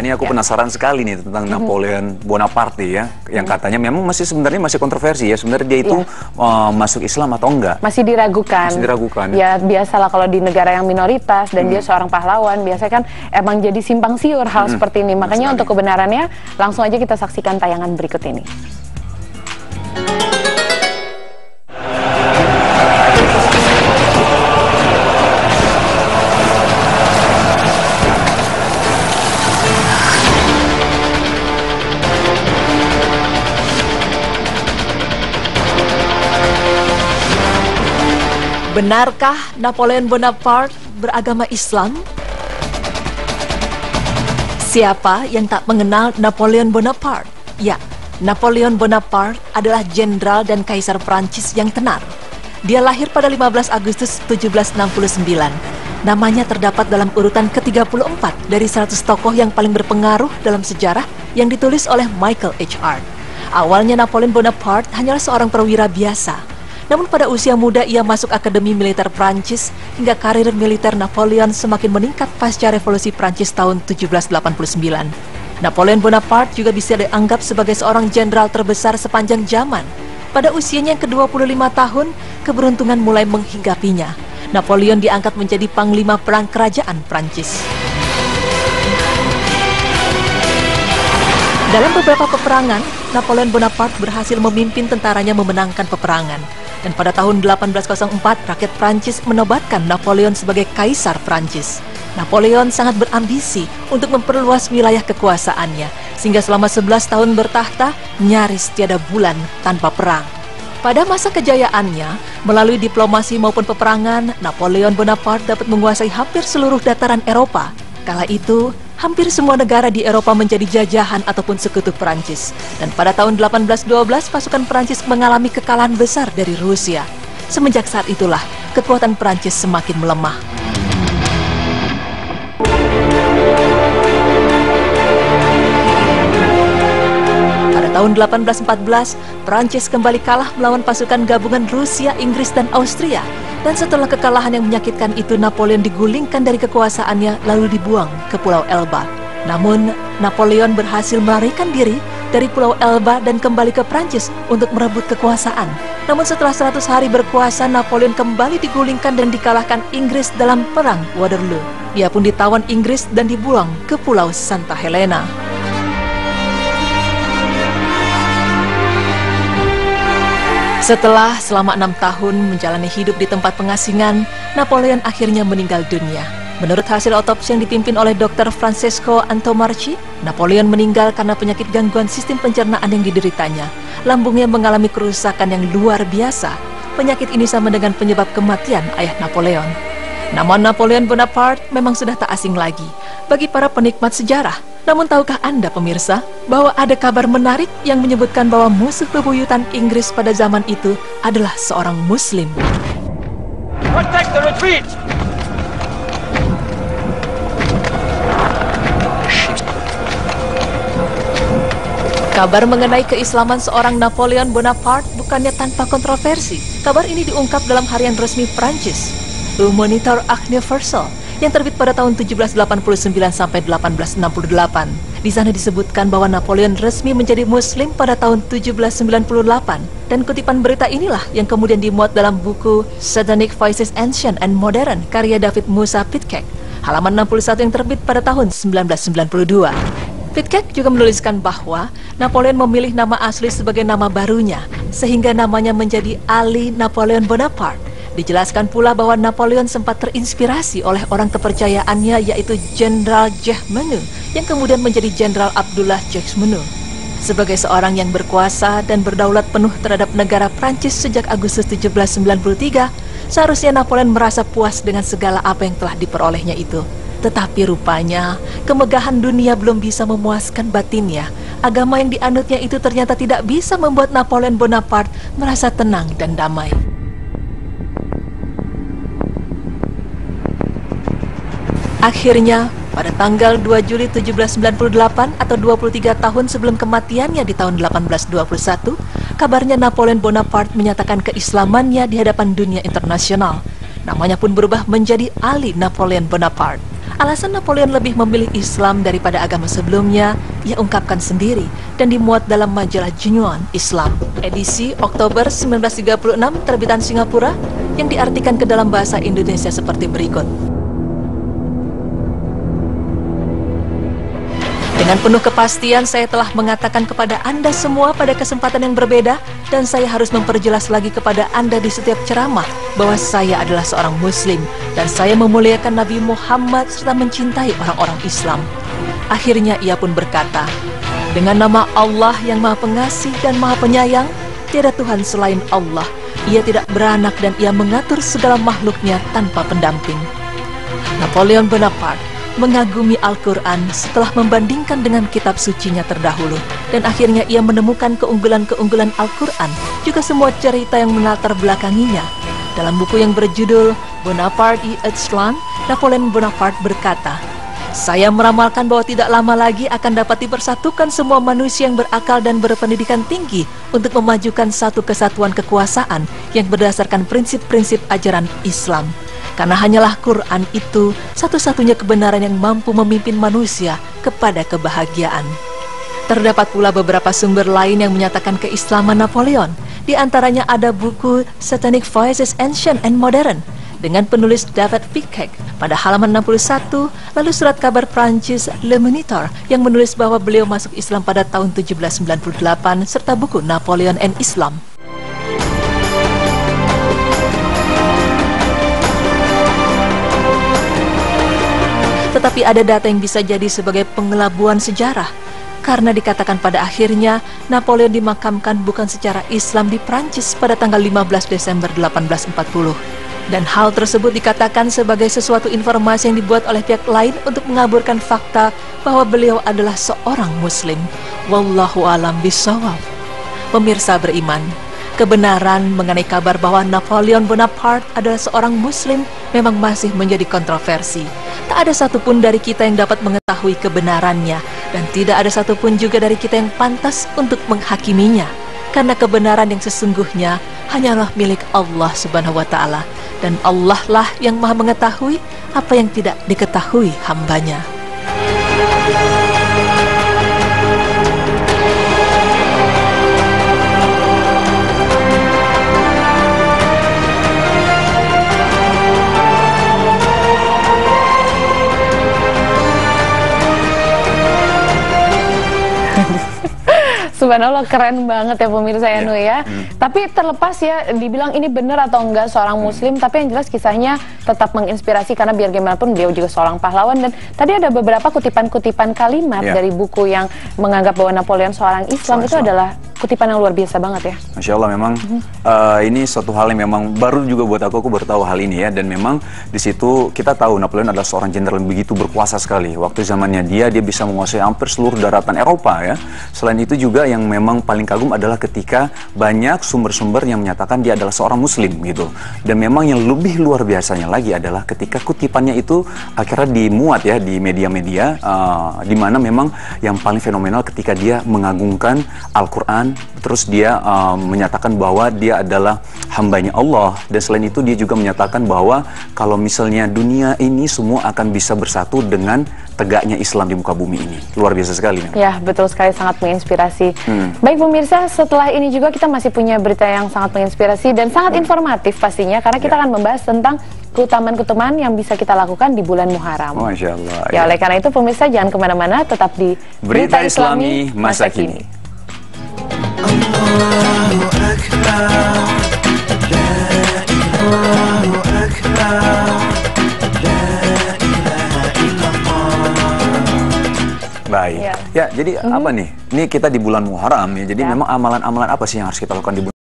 ini aku penasaran sekali nih tentang Napoleon Bonaparte ya, yang katanya memang sebenarnya masih kontroversi ya, sebenarnya dia itu masuk Islam atau enggak? Masih diragukan. Masih diragukan. Ya biasalah kalau di negara yang minoritas dan dia seorang pahlawan, biasanya kan emang jadi simpang siur hal seperti ini. Makanya untuk kebenarannya langsung aja kita saksikan tayangan berikut ini. Benarkah Napoleon Bonaparte beragama Islam? Siapa yang tak mengenal Napoleon Bonaparte? Ya, Napoleon Bonaparte adalah jenderal dan kaisar Prancis yang tenar. Dia lahir pada 15 Agustus 1769. Namanya terdapat dalam urutan ke-34 dari 100 tokoh yang paling berpengaruh dalam sejarah yang ditulis oleh Michael H. Ard. Awalnya Napoleon Bonaparte hanyalah seorang perwira biasa. Namun pada usia muda ia masuk Akademi Militer Prancis hingga karir militer Napoleon semakin meningkat pasca revolusi Prancis tahun 1789. Napoleon Bonaparte juga bisa dianggap sebagai seorang jenderal terbesar sepanjang zaman. Pada usianya yang ke-25 tahun, keberuntungan mulai menghinggapinya. Napoleon diangkat menjadi panglima perang kerajaan Prancis. Dalam beberapa peperangan, Napoleon Bonaparte berhasil memimpin tentaranya memenangkan peperangan. Dan pada tahun 1804, rakyat Prancis menobatkan Napoleon sebagai kaisar Prancis. Napoleon sangat berambisi untuk memperluas wilayah kekuasaannya, sehingga selama 11 tahun bertahta, nyaris tiada bulan tanpa perang. Pada masa kejayaannya, melalui diplomasi maupun peperangan, Napoleon Bonaparte dapat menguasai hampir seluruh dataran Eropa. Kala itu, hampir semua negara di Eropa menjadi jajahan ataupun sekutu Perancis. Dan pada tahun 1812, pasukan Perancis mengalami kekalahan besar dari Rusia. Semenjak saat itulah, kekuatan Perancis semakin melemah. Pada tahun 1814, Perancis kembali kalah melawan pasukan gabungan Rusia, Inggris, dan Austria. Dan setelah kekalahan yang menyakitkan itu, Napoleon digulingkan dari kekuasaannya lalu dibuang ke Pulau Elba. Namun, Napoleon berhasil melarikan diri dari Pulau Elba dan kembali ke Prancis untuk merebut kekuasaan. Namun setelah 100 hari berkuasa, Napoleon kembali digulingkan dan dikalahkan Inggris dalam Perang Waterloo. Ia pun ditawan Inggris dan dibuang ke Pulau Santa Helena. Setelah selama 6 tahun menjalani hidup di tempat pengasingan, Napoleon akhirnya meninggal dunia. Menurut hasil otopsi yang dipimpin oleh Dr. Francesco Antomarchi, Napoleon meninggal karena penyakit gangguan sistem pencernaan yang dideritanya. Lambungnya mengalami kerusakan yang luar biasa. Penyakit ini sama dengan penyebab kematian ayah Napoleon. Nama Napoleon Bonaparte memang sudah tak asing lagi bagi para penikmat sejarah. Namun tahukah Anda pemirsa, bahwa ada kabar menarik yang menyebutkan bahwa musuh bebuyutan Inggris pada zaman itu adalah seorang Muslim. Protect the retreat! Kabar mengenai keislaman seorang Napoleon Bonaparte bukannya tanpa kontroversi. Kabar ini diungkap dalam harian resmi Prancis, Le Moniteur Universel, yang terbit pada tahun 1789 sampai 1868. Di sana disebutkan bahwa Napoleon resmi menjadi Muslim pada tahun 1798. Dan kutipan berita inilah yang kemudian dimuat dalam buku Satanic Voices Ancient and Modern karya David Musa Pitcairn, halaman 61 yang terbit pada tahun 1992. Pitcairn juga menuliskan bahwa Napoleon memilih nama asli sebagai nama barunya, sehingga namanya menjadi Ali Napoleon Bonaparte. Dijelaskan pula bahwa Napoleon sempat terinspirasi oleh orang kepercayaannya, yaitu Jenderal Jacques Monod, yang kemudian menjadi Jenderal Abdullah Jacques Monod. Sebagai seorang yang berkuasa dan berdaulat penuh terhadap negara Prancis sejak Agustus 1793, seharusnya Napoleon merasa puas dengan segala apa yang telah diperolehnya itu. Tetapi rupanya, kemegahan dunia belum bisa memuaskan batinnya. Agama yang dianutnya itu ternyata tidak bisa membuat Napoleon Bonaparte merasa tenang dan damai. Akhirnya, pada tanggal 2 Juli 1798 atau 23 tahun sebelum kematiannya di tahun 1821, kabarnya Napoleon Bonaparte menyatakan keislamannya di hadapan dunia internasional. Namanya pun berubah menjadi Ali Napoleon Bonaparte. Alasan Napoleon lebih memilih Islam daripada agama sebelumnya, ia ungkapkan sendiri dan dimuat dalam majalah Genuine Islam, edisi Oktober 1936 terbitan Singapura, yang diartikan ke dalam bahasa Indonesia seperti berikut. Dengan penuh kepastian saya telah mengatakan kepada Anda semua pada kesempatan yang berbeda, dan saya harus memperjelas lagi kepada Anda di setiap ceramah bahwa saya adalah seorang Muslim dan saya memuliakan Nabi Muhammad serta mencintai orang-orang Islam. Akhirnya ia pun berkata, dengan nama Allah yang Maha Pengasih dan Maha Penyayang, tiada Tuhan selain Allah. Ia tidak beranak dan ia mengatur segala makhluknya tanpa pendamping. Napoleon Bonaparte mengagumi Al-Quran setelah membandingkan dengan kitab sucinya terdahulu, dan akhirnya ia menemukan keunggulan-keunggulan Al-Quran, juga semua cerita yang melatar belakanginya. Dalam buku yang berjudul Bonaparte et Islam, Napoleon Bonaparte berkata, saya meramalkan bahwa tidak lama lagi akan dapat dipersatukan semua manusia yang berakal dan berpendidikan tinggi untuk memajukan satu kesatuan kekuasaan yang berdasarkan prinsip-prinsip ajaran Islam. Karena hanyalah Quran itu satu-satunya kebenaran yang mampu memimpin manusia kepada kebahagiaan. Terdapat pula beberapa sumber lain yang menyatakan keislaman Napoleon. Di antaranya ada buku Satanic Voices Ancient and Modern dengan penulis David Picquet pada halaman 61, lalu surat kabar Prancis Le Moniteur yang menulis bahwa beliau masuk Islam pada tahun 1798, serta buku Napoleon and Islam. Tetapi ada data yang bisa jadi sebagai pengelabuan sejarah, karena dikatakan pada akhirnya Napoleon dimakamkan bukan secara Islam di Prancis pada tanggal 15 Desember 1840. Dan hal tersebut dikatakan sebagai sesuatu informasi yang dibuat oleh pihak lain untuk mengaburkan fakta bahwa beliau adalah seorang Muslim. Wallahu alam bishawab. Pemirsa beriman, kebenaran mengenai kabar bahwa Napoleon Bonaparte adalah seorang Muslim memang masih menjadi kontroversi. Tak ada satupun dari kita yang dapat mengetahui kebenarannya, dan tidak ada satupun juga dari kita yang pantas untuk menghakiminya, karena kebenaran yang sesungguhnya hanyalah milik Allah Subhanahu wa Ta'ala, dan Allah lah yang Maha mengetahui apa yang tidak diketahui hambanya. Subhanallah, keren banget ya pemirsa Yanu ya. Tapi terlepas ya dibilang ini benar atau enggak seorang Muslim, tapi yang jelas kisahnya tetap menginspirasi, karena biar gimana pun beliau juga seorang pahlawan. Dan tadi ada beberapa kutipan-kutipan kalimat dari buku yang menganggap bahwa Napoleon seorang Islam, itu adalah kutipan yang luar biasa banget ya. Masya Allah, memang ini suatu hal yang memang baru juga buat aku baru tahu hal ini ya. Dan memang di situ kita tahu Napoleon adalah seorang jenderal yang begitu berkuasa sekali. Waktu zamannya dia bisa menguasai hampir seluruh daratan Eropa ya. Selain itu juga yang memang paling kagum adalah ketika banyak sumber-sumber yang menyatakan dia adalah seorang Muslim gitu. Dan memang yang lebih luar biasanya lagi adalah ketika kutipannya itu akhirnya dimuat ya di media-media, di mana memang yang paling fenomenal ketika dia mengagungkan Al-Quran. Terus dia menyatakan bahwa dia adalah hambanya Allah, dan selain itu dia juga menyatakan bahwa kalau misalnya dunia ini semua akan bisa bersatu dengan tegaknya Islam di muka bumi ini. Luar biasa sekali. Ya, betul sekali, sangat menginspirasi. Baik pemirsa, setelah ini juga kita masih punya berita yang sangat menginspirasi dan sangat informatif pastinya, karena kita akan membahas tentang keutamaan-keutamaan yang bisa kita lakukan di bulan Muharram. Masya Allah. Ya, oleh karena itu pemirsa jangan kemana-mana, tetap di Berita Islami Masa Kini. Allahu Akbar, La Allahu Akbar, La ilaha illallah. Baik. Ya, jadi apa nih? Ini kita di bulan Muharram ya. Jadi memang amalan-amalan apa sih yang harus kita lakukan di bulan